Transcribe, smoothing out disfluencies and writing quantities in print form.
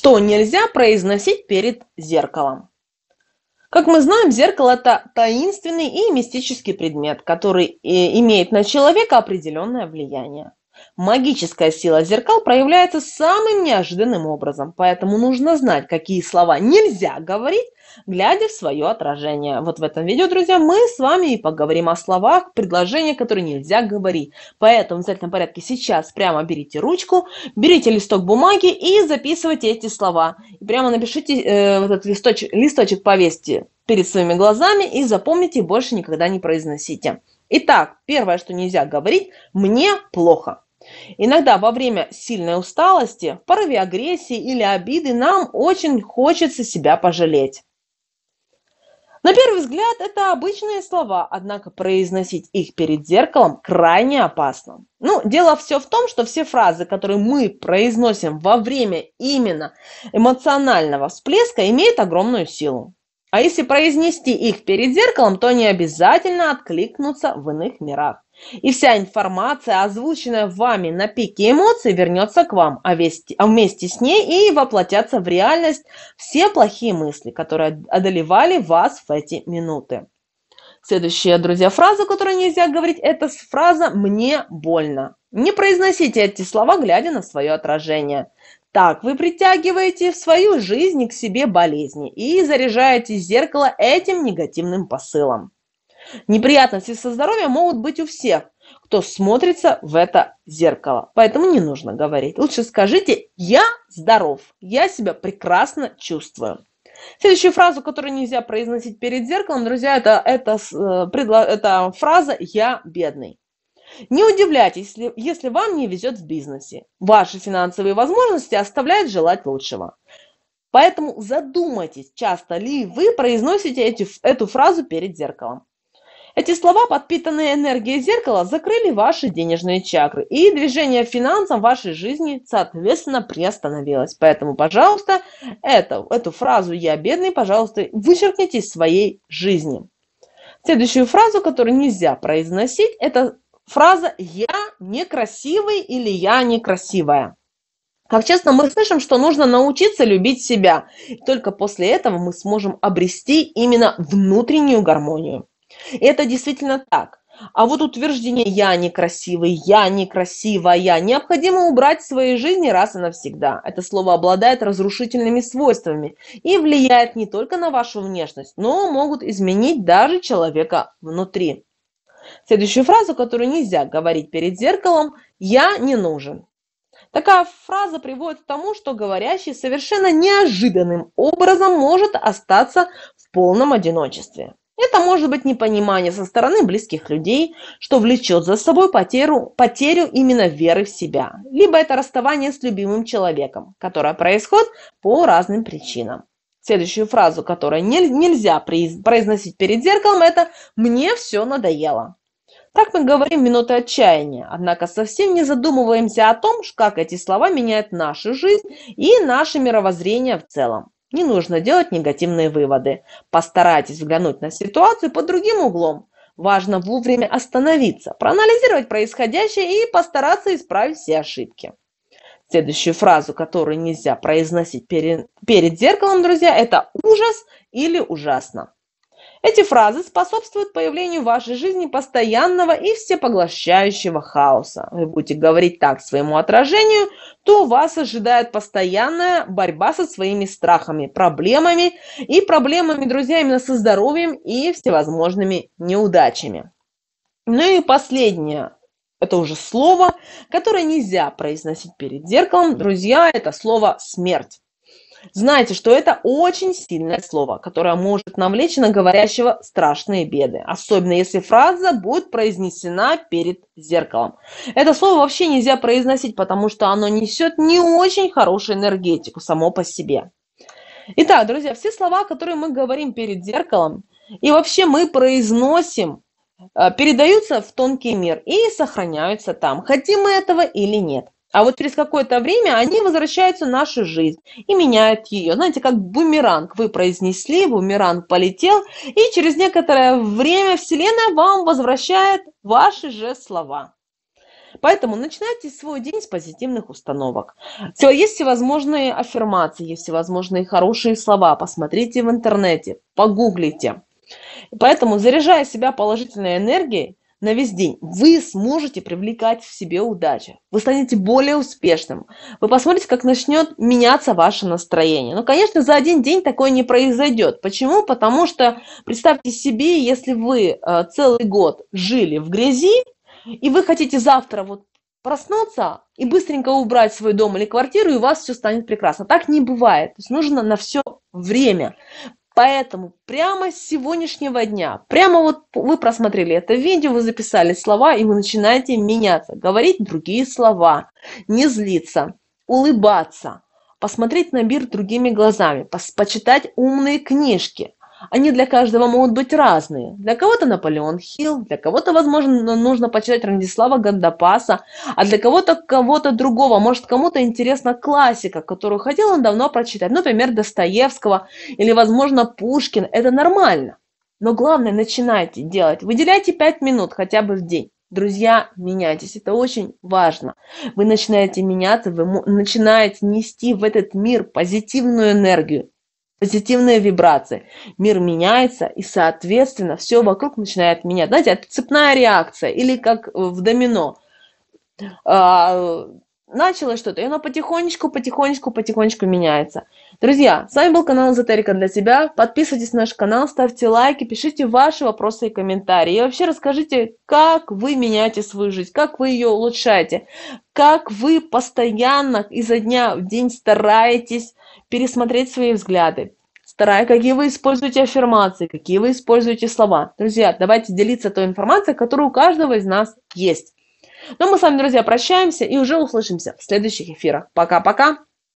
Что нельзя произносить перед зеркалом? Как мы знаем, зеркало – это таинственный и мистический предмет, который имеет на человека определенное влияние. Магическая сила зеркал проявляется самым неожиданным образом, поэтому нужно знать, какие слова нельзя говорить, глядя в свое отражение. Вот в этом видео, друзья, мы с вами и поговорим о словах, предложениях, которые нельзя говорить. Поэтому в обязательном порядке сейчас прямо берите ручку, берите листок бумаги и записывайте эти слова. И прямо напишите, вот этот листочек повесьте перед своими глазами и запомните, больше никогда не произносите. Итак, первое, что нельзя говорить – «мне плохо». Иногда во время сильной усталости, в порыве агрессии или обиды нам очень хочется себя пожалеть. На первый взгляд это обычные слова, однако произносить их перед зеркалом крайне опасно. Дело все в том, что все фразы, которые мы произносим во время именно эмоционального всплеска, имеют огромную силу. А если произнести их перед зеркалом, то они обязательно откликнутся в иных мирах. И вся информация, озвученная вами на пике эмоций, вернется к вам, а вместе с ней и воплотятся в реальность все плохие мысли, которые одолевали вас в эти минуты. Следующая, друзья, фраза, которую нельзя говорить, это фраза «мне больно». Не произносите эти слова, глядя на свое отражение. Так вы притягиваете в свою жизнь к себе болезни и заряжаете зеркало этим негативным посылом. Неприятности со здоровьем могут быть у всех, кто смотрится в это зеркало. Поэтому не нужно говорить. Лучше скажите «я здоров», «я себя прекрасно чувствую». Следующую фразу, которую нельзя произносить перед зеркалом, друзья, это фраза «я бедный». Не удивляйтесь, если вам не везет в бизнесе. Ваши финансовые возможности оставляют желать лучшего. Поэтому задумайтесь, часто ли вы произносите эту фразу перед зеркалом. Эти слова, подпитанные энергией зеркала, закрыли ваши денежные чакры, и движение финансам в вашей жизни, соответственно, приостановилось. Поэтому, пожалуйста, эту фразу «я бедный», пожалуйста, вычеркните из своей жизни. Следующую фразу, которую нельзя произносить, это фраза «я некрасивый» или «я некрасивая». Как часто мы слышим, что нужно научиться любить себя. И только после этого мы сможем обрести именно внутреннюю гармонию. И это действительно так. А вот утверждение «я некрасивый», «я некрасивая» необходимо убрать в своей жизни раз и навсегда. Это слово обладает разрушительными свойствами и влияет не только на вашу внешность, но могут изменить даже человека внутри. Следующую фразу, которую нельзя говорить перед зеркалом – «я не нужен». Такая фраза приводит к тому, что говорящий совершенно неожиданным образом может остаться в полном одиночестве. Это может быть непонимание со стороны близких людей, что влечет за собой потерю именно веры в себя. Либо это расставание с любимым человеком, которое происходит по разным причинам. Следующую фразу, которую нельзя произносить перед зеркалом, это «мне все надоело». Так мы говорим в минуты отчаяния, однако совсем не задумываемся о том, как эти слова меняют нашу жизнь и наше мировоззрение в целом. Не нужно делать негативные выводы. Постарайтесь взглянуть на ситуацию под другим углом. Важно вовремя остановиться, проанализировать происходящее и постараться исправить все ошибки. Следующую фразу, которую нельзя произносить перед зеркалом, друзья, это «ужас» или «ужасно». Эти фразы способствуют появлению в вашей жизни постоянного и всепоглощающего хаоса. Вы будете говорить так своему отражению, то вас ожидает постоянная борьба со своими страхами, проблемами, друзья, именно со здоровьем и всевозможными неудачами. И последнее, это уже слово, которое нельзя произносить перед зеркалом, друзья, это слово «смерть». Знайте, что это очень сильное слово, которое может навлечь на говорящего страшные беды, особенно если фраза будет произнесена перед зеркалом. Это слово вообще нельзя произносить, потому что оно несет не очень хорошую энергетику само по себе. Итак, друзья, все слова, которые мы говорим перед зеркалом и вообще мы произносим, передаются в тонкий мир и сохраняются там, хотим мы этого или нет. А вот через какое-то время они возвращаются в нашу жизнь и меняют ее. Знаете, как бумеранг. Вы произнесли, бумеранг полетел, и через некоторое время Вселенная вам возвращает ваши же слова. Поэтому начинайте свой день с позитивных установок. Есть всевозможные аффирмации, есть всевозможные хорошие слова. Посмотрите в интернете, погуглите. Поэтому, заряжая себя положительной энергией на весь день, вы сможете привлекать в себе удачу. Вы станете более успешным. Вы посмотрите, как начнет меняться ваше настроение. Но, конечно, за один день такое не произойдет. Почему? Потому что представьте себе, если вы целый год жили в грязи, и вы хотите завтра вот проснуться и быстренько убрать свой дом или квартиру, и у вас все станет прекрасно. Так не бывает. То есть нужно на все время. Поэтому прямо с сегодняшнего дня, прямо вот вы просмотрели это видео, вы записали слова, и вы начинаете меняться, говорить другие слова, не злиться, улыбаться, посмотреть на мир другими глазами, почитать умные книжки. Они для каждого могут быть разные. Для кого-то Наполеон Хилл, для кого-то, возможно, нужно почитать Ранзислава Гандапаса, а для кого-то другого. Может, кому-то интересна классика, которую хотел он давно прочитать. Например, Достоевского или, возможно, Пушкин. Это нормально. Но главное, начинайте делать. Выделяйте 5 минут хотя бы в день. Друзья, меняйтесь. Это очень важно. Вы начинаете меняться, вы начинаете нести в этот мир позитивную энергию, позитивные вибрации. Мир меняется, и, соответственно, все вокруг начинает менять. Знаете, это цепная реакция, или как в домино. Началось что-то, и оно потихонечку меняется. Друзья, с вами был канал Эзотерика для тебя. Подписывайтесь на наш канал, ставьте лайки, пишите ваши вопросы и комментарии. И вообще расскажите, как вы меняете свою жизнь, как вы ее улучшаете, как вы постоянно изо дня в день стараетесь пересмотреть свои взгляды, какие вы используете аффирмации, какие вы используете слова. Друзья, давайте делиться той информацией, которая у каждого из нас есть. Ну, мы с вами, друзья, прощаемся и уже услышимся в следующих эфирах. Пока-пока!